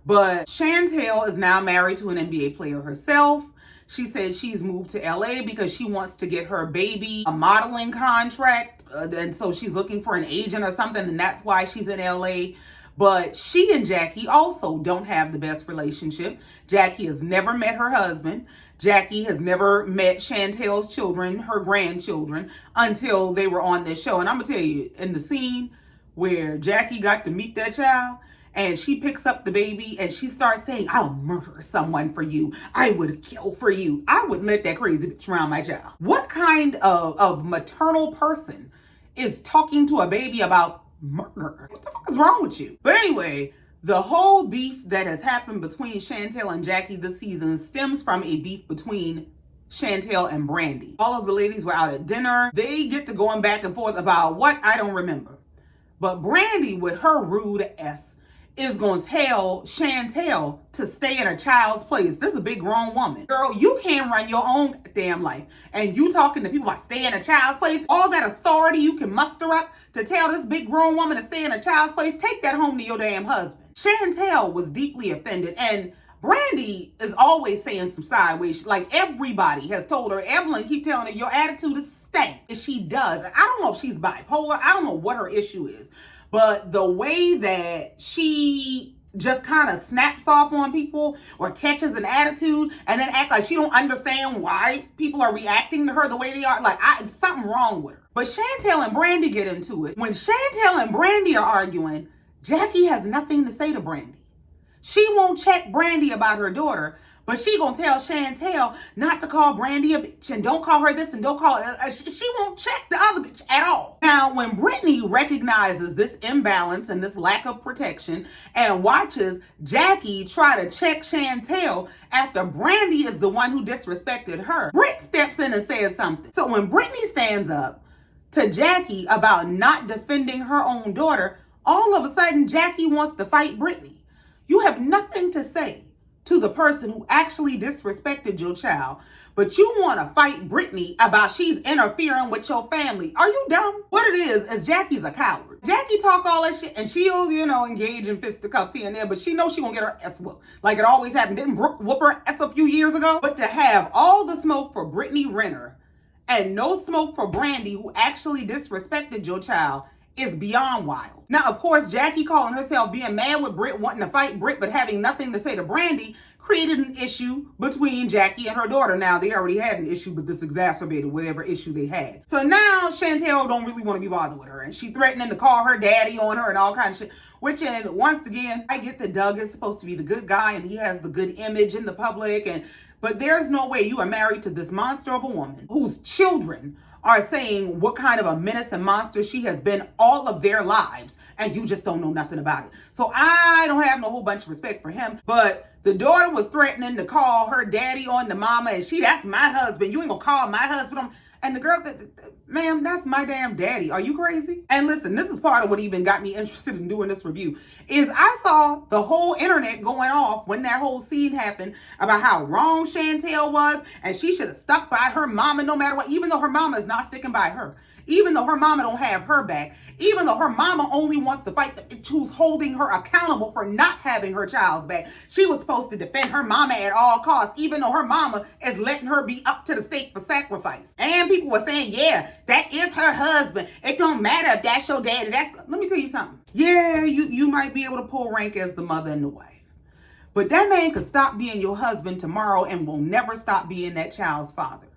A: but Chantel is now married to an NBA player herself. She said she's moved to LA because she wants to get her baby a modeling contract. And so she's looking for an agent or something, and that's why she's in LA. But she and Jackie also don't have the best relationship. Jackie has never met her husband. Jackie has never met Chantel's children, her grandchildren, until they were on this show. And I'm going to tell you, in the scene where Jackie got to meet that child, and she picks up the baby and she starts saying, I'll murder someone for you. I would kill for you. I wouldn't let that crazy bitch around my child. What kind of maternal person is talking to a baby about murder? What the fuck is wrong with you? But anyway, the whole beef that has happened between Chantel and Jackie this season stems from a beef between Chantel and Brandy. All of the ladies were out at dinner. They get to going back and forth about what, I don't remember. But Brandy, with her rude ass, is going to tell Chantel to stay in a child's place. This is a big grown woman. Girl, you can't run your own damn life. And you talking to people about stay in a child's place. All that authority you can muster up to tell this big grown woman to stay in a child's place, take that home to your damn husband. Chantel was deeply offended. And Brandy is always saying some sideways shit. Like everybody has told her, Evelyn keep telling her, your attitude is stank. And she does. And I don't know if she's bipolar. I don't know what her issue is. But the way that she just kind of snaps off on people or catches an attitude and then act like she don't understand why people are reacting to her the way they are, like something wrong with her. But Chantel and Brandy get into it. When Chantel and Brandy are arguing, Jackie has nothing to say to Brandy. She won't check Brandy about her daughter, but she gonna tell Chantel not to call Brandy a bitch and don't call her this and don't call her. She won't check the other bitch at all. Now, when Brittany recognizes this imbalance and this lack of protection and watches Jackie try to check Chantel after Brandy is the one who disrespected her, Britt steps in and says something. So when Brittany stands up to Jackie about not defending her own daughter, all of a sudden Jackie wants to fight Brittany. You have nothing to say to the person who actually disrespected your child, but you want to fight Brittany about she's interfering with your family. Are you dumb? What it is Jackie's a coward. Jackie talk all that shit and she'll, engage in fisticuffs here and there, but she knows she gonna get her ass whooped. Like it always happened. Didn't Brooke whoop her ass a few years ago? But to have all the smoke for Brittany Renner and no smoke for Brandy, who actually disrespected your child, is beyond wild. Now, of course, Jackie calling herself being mad with Britt, wanting to fight Britt, but having nothing to say to Brandy, created an issue between Jackie and her daughter. Now, they already had an issue, but this exacerbated whatever issue they had. So now Chantel don't really want to be bothered with her, and she threatening to call her daddy on her and all kinds of shit. Which, and once again, I get that Doug is supposed to be the good guy and he has the good image in the public, but there's no way you are married to this monster of a woman whose children are saying what kind of a menace and monster she has been all of their lives, and you just don't know nothing about it. So I don't have no whole bunch of respect for him, but the daughter was threatening to call her daddy on the mama, and that's my husband. You ain't gonna call my husband on. And the girl said, ma'am, that's my damn daddy. Are you crazy? And listen, this is part of what even got me interested in doing this review, is I saw the whole internet going off when that whole scene happened about how wrong Chantel was, and she should have stuck by her mama no matter what, even though her mama is not sticking by her, even though her mama don't have her back, even though her mama only wants to fight the bitch who's holding her accountable for not having her child's back. She was supposed to defend her mama at all costs, even though her mama is letting her be up to the stake for sacrifice. And people were saying, yeah, that is her husband. It don't matter if that's your daddy. Let me tell you something. Yeah, you might be able to pull rank as the mother and the wife, but that man could stop being your husband tomorrow and will never stop being that child's father.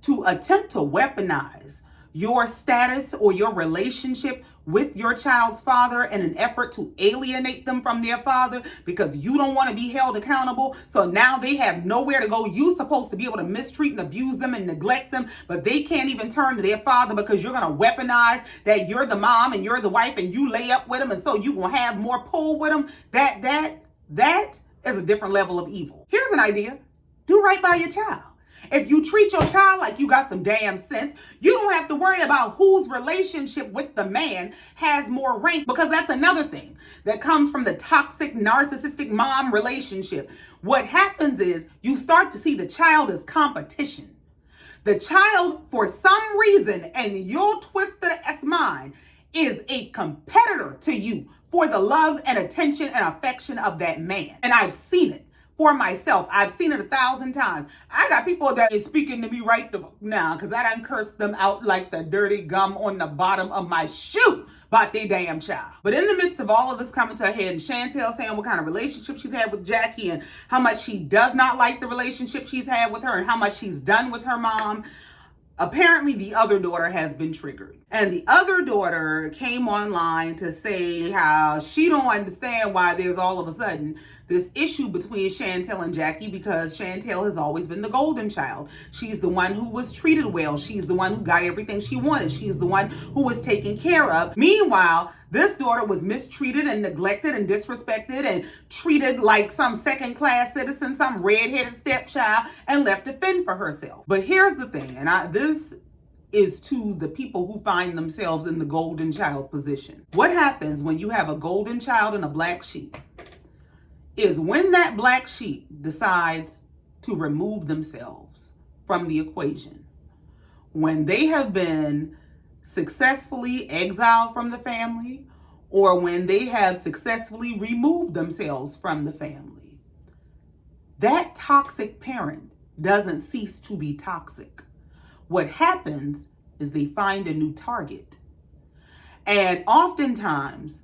A: To attempt to weaponize your status or your relationship with your child's father in an effort to alienate them from their father because you don't want to be held accountable. So now they have nowhere to go. You're supposed to be able to mistreat and abuse them and neglect them, but they can't even turn to their father because you're going to weaponize that you're the mom and you're the wife and you lay up with them, and so you're going to have more pull with them. That is a different level of evil. Here's an idea. Do right by your child. If you treat your child like you got some damn sense, you don't have to worry about whose relationship with the man has more rank, because that's another thing that comes from the toxic, narcissistic mom relationship. What happens is you start to see the child as competition. The child, for some reason, and your twisted ass mind, is a competitor to you for the love and attention and affection of that man. And I've seen it for myself. I've seen it 1,000 times. I got people that is speaking to me right now because I done cursed them out like the dirty gum on the bottom of my shoe. about their damn child. But in the midst of all of this coming to a head, and Chantel saying what kind of relationship she's had with Jackie and how much she does not like the relationship she's had with her and how much she's done with her mom, apparently the other daughter has been triggered. And the other daughter came online to say how she don't understand why there's all of a sudden this issue between Chantel and Jackie, because Chantel has always been the golden child. She's the one who was treated well. She's the one who got everything she wanted. She's the one who was taken care of. Meanwhile, this daughter was mistreated and neglected and disrespected and treated like some second-class citizen, some red-headed stepchild, and left to fend for herself. But here's the thing, and this is to the people who find themselves in the golden child position. What happens when you have a golden child and a black sheep is when that black sheep decides to remove themselves from the equation, when they have been successfully exiled from the family, or when they have successfully removed themselves from the family, that toxic parent doesn't cease to be toxic. What happens is they find a new target. And oftentimes,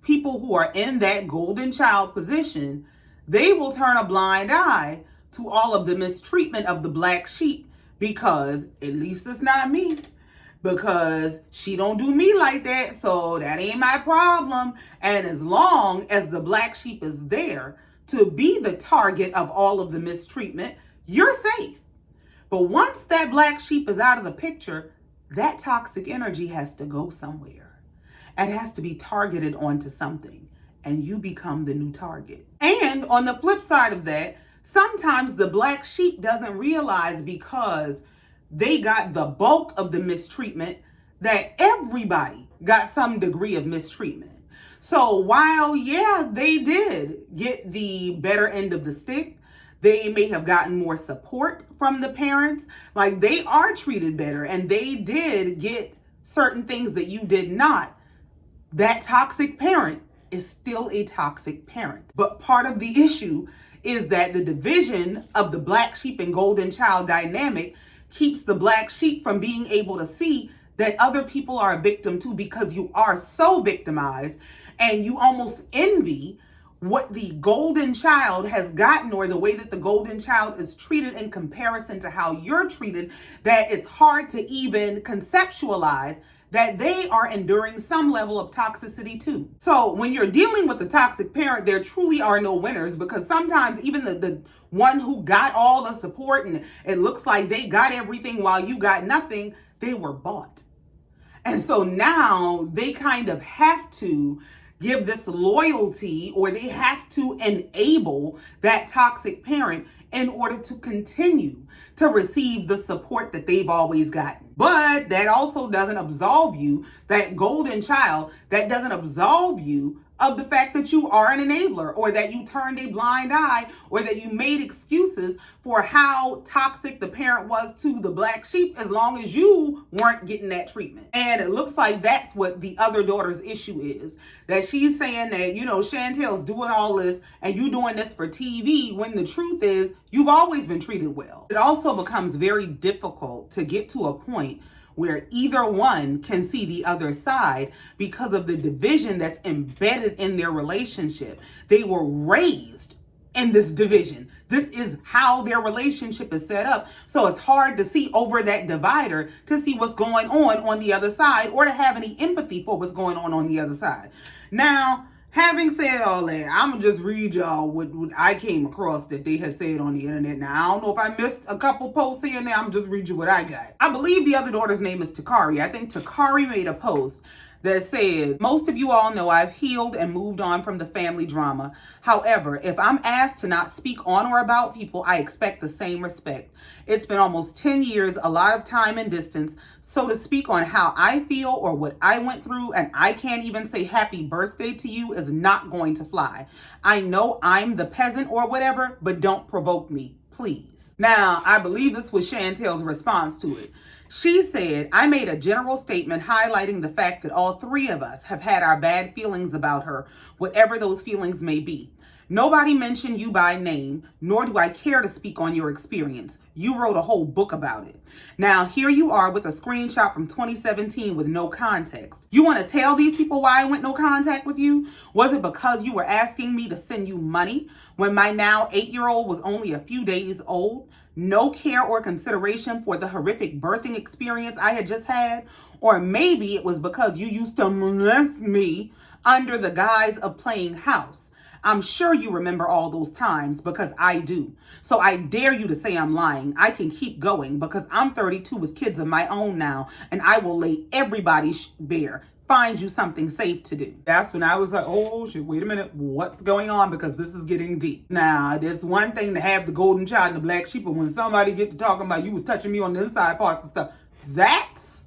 A: people who are in that golden child position, they will turn a blind eye to all of the mistreatment of the black sheep because, at least it's not me, because she don't do me like that, so that ain't my problem. And as long as the black sheep is there to be the target of all of the mistreatment, you're safe. But once that black sheep is out of the picture, that toxic energy has to go somewhere. It has to be targeted onto something, and you become the new target. And on the flip side of that, sometimes the black sheep doesn't realize, because they got the bulk of the mistreatment, that everybody got some degree of mistreatment. So while, yeah, they did get the better end of the stick, they may have gotten more support from the parents, like they are treated better, and they did get certain things that you did not. That toxic parent is still a toxic parent. But part of the issue is that the division of the black sheep and golden child dynamic keeps the black sheep from being able to see that other people are a victim too, because you are so victimized and you almost envy what the golden child has gotten, or the way that the golden child is treated in comparison to how you're treated, that it's hard to even conceptualize that they are enduring some level of toxicity too. So when you're dealing with the toxic parent, there truly are no winners, because sometimes even the one who got all the support and it looks like they got everything while you got nothing, they were bought. And so now they kind of have to give this loyalty, or they have to enable that toxic parent in order to continue to receive the support that they've always gotten. But that also doesn't absolve you, that golden child, that doesn't absolve you of the fact that you are an enabler, or that you turned a blind eye, or that you made excuses for how toxic the parent was to the black sheep, as long as you weren't getting that treatment. And it looks like that's what the other daughter's issue is, that she's saying that, you know, Chantel's doing all this and you doing this for TV, when the truth is you've always been treated well. It also becomes very difficult to get to a point where either one can see the other side because of the division that's embedded in their relationship. They were raised in this division. This is how their relationship is set up. So it's hard to see over that divider to see what's going on the other side, or to have any empathy for what's going on the other side. Now, having said all that, I'm going to just read y'all what I came across that they had said on the internet. Now, I don't know if I missed a couple posts here and there. I'm just read you what I got. I believe the other daughter's name is Tekari. I think Tekari made a post that said, most of you all know I've healed and moved on from the family drama. However, if I'm asked to not speak on or about people, I expect the same respect. It's been almost 10 years, a lot of time and distance. So to speak on how I feel or what I went through, and I can't even say happy birthday to you, is not going to fly. I know I'm the peasant or whatever, but don't provoke me, please. Now, I believe this was Chantel's response to it. She said, I made a general statement highlighting the fact that all three of us have had our bad feelings about her, whatever those feelings may be. Nobody mentioned you by name, nor do I care to speak on your experience. You wrote a whole book about it. Now, here you are with a screenshot from 2017 with no context. You want to tell these people why I went no contact with you? Was it because you were asking me to send you money when my now 8-year-old was only a few days old? No care or consideration for the horrific birthing experience I had just had? Or maybe it was because you used to molest me under the guise of playing house. I'm sure you remember all those times because I do. So I dare you to say I'm lying. I can keep going because I'm 32 with kids of my own now, and I will lay everybody bare. Find you something safe to do. That's when I was like, oh shit, wait a minute, what's going on? Because this is getting deep. Now, there's one thing to have the golden child and the black sheep, but when somebody get to talking about you was touching me on the inside parts and stuff, that's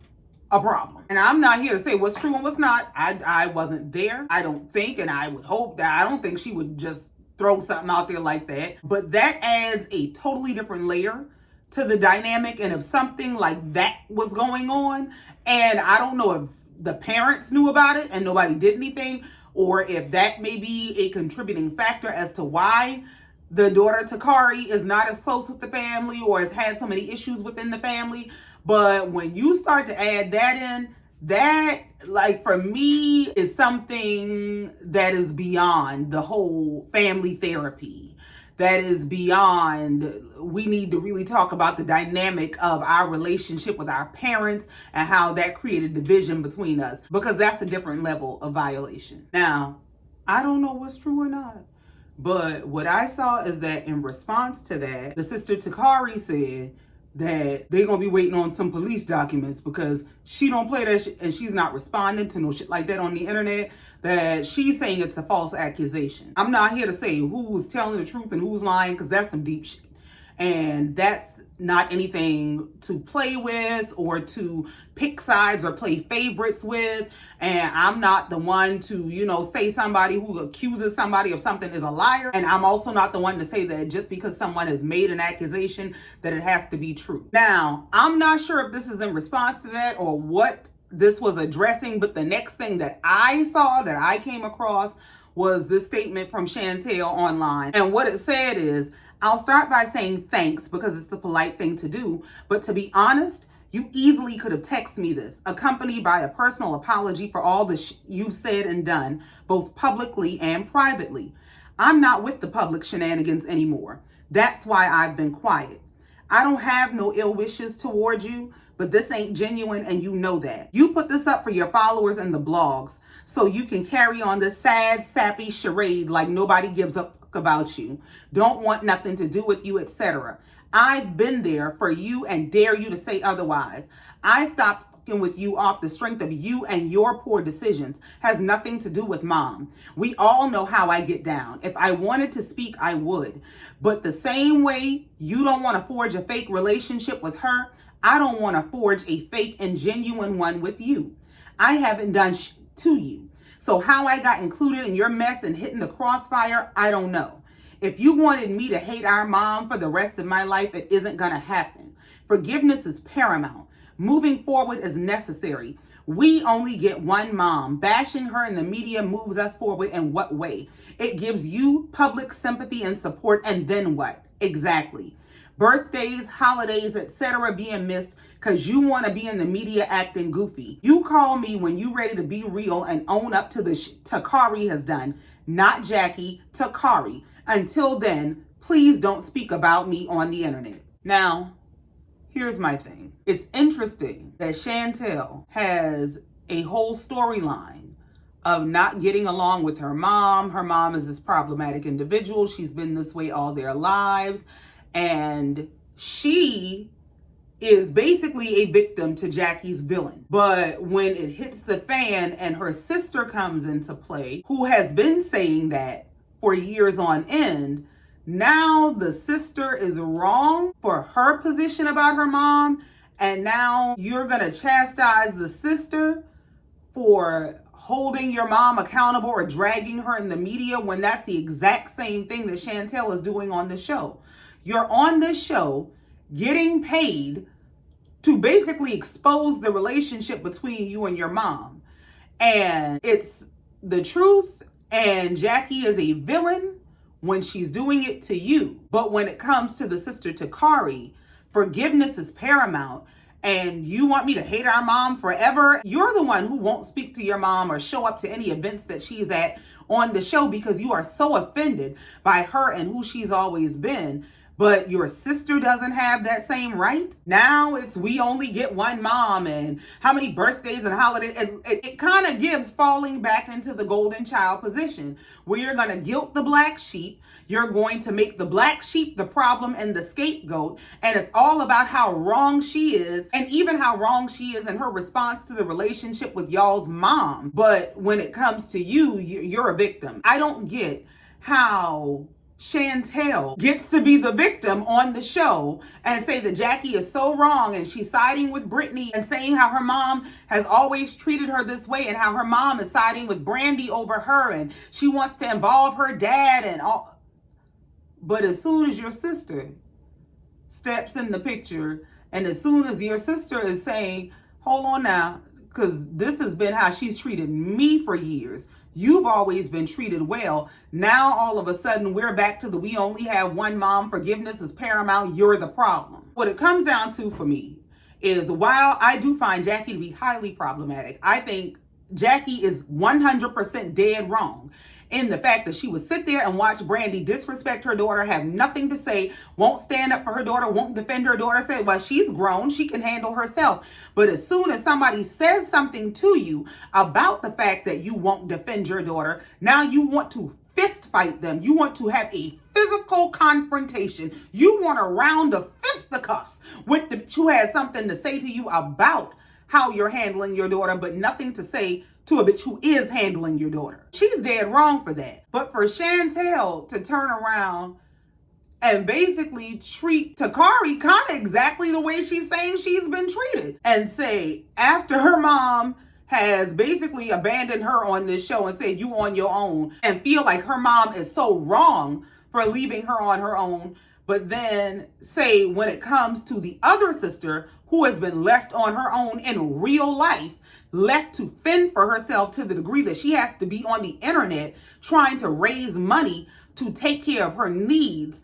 A: a problem. And I'm not here to say what's true and what's not. I wasn't there. I don't think, and I would hope that, I don't think she would just throw something out there like that. But that adds a totally different layer to the dynamic. And if something like that was going on, and I don't know if the parents knew about it and nobody did anything, or if that may be a contributing factor as to why the daughter Tekari is not as close with the family or has had so many issues within the family. But when you start to add that in, that, like, for me, is something that is beyond the whole family therapy. That is beyond, we need to really talk about the dynamic of our relationship with our parents and how that created division between us, because that's a different level of violation. Now, I don't know what's true or not, but what I saw is that in response to that, the sister Tekari said that they're gonna be waiting on some police documents because she don't play that shit and she's not responding to no shit like that on the internet, that she's saying it's a false accusation. I'm not here to say who's telling the truth and who's lying, because that's some deep shit. And that's not anything to play with or to pick sides or play favorites with. And I'm not the one to, say somebody who accuses somebody of something is a liar. And I'm also not the one to say that just because someone has made an accusation that it has to be true. Now, I'm not sure if this is in response to that or what this was addressing, but the next thing that I saw, that I came across, was this statement from Chantel online. And what it said is, I'll start by saying thanks because it's the polite thing to do. But to be honest, you easily could have texted me this, accompanied by a personal apology for all the you've said and done, both publicly and privately. I'm not with the public shenanigans anymore. That's why I've been quiet. I don't have no ill wishes towards you, but this ain't genuine and you know that. You put this up for your followers and the blogs so you can carry on this sad, sappy charade like nobody gives a about you, don't want nothing to do with you, etc. I've been there for you and dare you to say otherwise. I stopped fucking with you off the strength of you and your poor decisions. Has nothing to do with mom. We all know how I get down. If I wanted to speak, I would. But the same way you don't want to forge a fake relationship with her, I don't want to forge a fake and genuine one with you. I haven't done to you. So how I got included in your mess and hitting the crossfire, I don't know. If you wanted me to hate our mom for the rest of my life, it isn't gonna happen. Forgiveness is paramount. Moving forward is necessary. We only get one mom. Bashing her in the media moves us forward in what way? It gives you public sympathy and support, and then what? Exactly. Birthdays, holidays, etc. being missed because you want to be in the media acting goofy. You call me when you ready to be real and own up to the Tekari has done. Not Jackie, Tekari. Until then, please don't speak about me on the internet. Now, here's my thing. It's interesting that Chantel has a whole storyline of not getting along with her mom. Her mom is this problematic individual. She's been this way all their lives. And she is basically a victim to Jackie's villain. But when it hits the fan and her sister comes into play, who has been saying that for years on end, now the sister is wrong for her position about her mom, and now you're gonna chastise the sister for holding your mom accountable or dragging her in the media when that's the exact same thing that Chantel is doing on the show. You're on this show getting paid to basically expose the relationship between you and your mom. And it's the truth, and Jackie is a villain, when she's doing it to you. But when it comes to the sister Tekari, forgiveness is paramount. And you want me to hate our mom forever? You're the one who won't speak to your mom or show up to any events that she's at on the show because you are so offended by her and who she's always been. But your sister doesn't have that same right? Now it's we only get one mom and how many birthdays and holidays. It kind of gives falling back into the golden child position where you're going to guilt the black sheep. You're going to make the black sheep the problem and the scapegoat. And it's all about how wrong she is and even how wrong she is in her response to the relationship with y'all's mom. But when it comes to you, you're a victim. I don't get how Chantel gets to be the victim on the show and say that Jackie is so wrong and she's siding with Brittany and saying how her mom has always treated her this way and how her mom is siding with Brandy over her and she wants to involve her dad and all. But as soon as your sister steps in the picture and as soon as your sister is saying, hold on now, because this has been how she's treated me for years. You've always been treated well. Now, all of a sudden, we're back to the we only have one mom. Forgiveness is paramount. You're the problem. What it comes down to for me is while I do find Jackie to be highly problematic, I think Jackie is 100% dead wrong in the fact that she would sit there and watch Brandy disrespect her daughter, have nothing to say, won't stand up for her daughter, won't defend her daughter, say, well, she's grown, she can handle herself. But as soon as somebody says something to you about the fact that you won't defend your daughter, now you want to fist fight them. You want to have a physical confrontation. You want a round of fisticuffs with the bitch who has something to say to you about how you're handling your daughter, but nothing to say to a bitch who is handling your daughter. She's dead wrong for that. But for Chantel to turn around and basically treat Tekari kind of exactly the way she's saying she's been treated and say after her mom has basically abandoned her on this show and said you on your own and feel like her mom is so wrong for leaving her on her own, but then say when it comes to the other sister who has been left on her own in real life, left to fend for herself to the degree that she has to be on the internet trying to raise money to take care of her needs.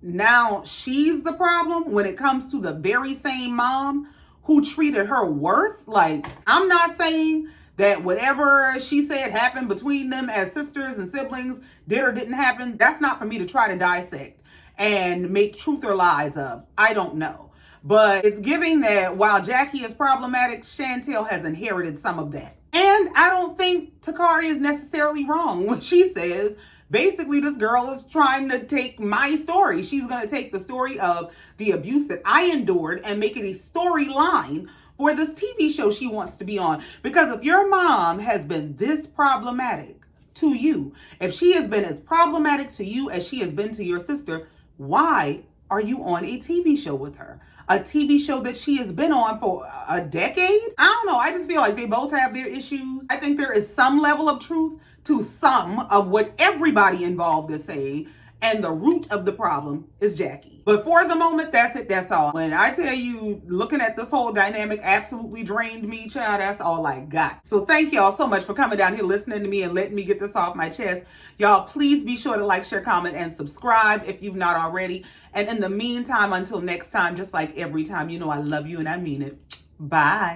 A: Now she's the problem when it comes to the very same mom who treated her worse. Like, I'm not saying that whatever she said happened between them as sisters and siblings did or didn't happen. That's not for me to try to dissect and make truth or lies of. I don't know. But it's giving that while Jackie is problematic, Chantel has inherited some of that. And I don't think Tekari is necessarily wrong when she says, basically, this girl is trying to take my story. She's going to take the story of the abuse that I endured and make it a storyline for this TV show she wants to be on. Because if your mom has been this problematic to you, if she has been as problematic to you as she has been to your sister, why are you on a TV show with her? A TV show that she has been on for a decade? I don't know. I just feel like they both have their issues. I think there is some level of truth to some of what everybody involved is saying. And the root of the problem is Jackie. But for the moment, that's it. That's all. When I tell you, looking at this whole dynamic absolutely drained me, child, that's all I got. So thank y'all so much for coming down here, listening to me and letting me get this off my chest. Y'all, please be sure to like, share, comment, and subscribe if you've not already. And in the meantime, until next time, just like every time, you know I love you and I mean it. Bye.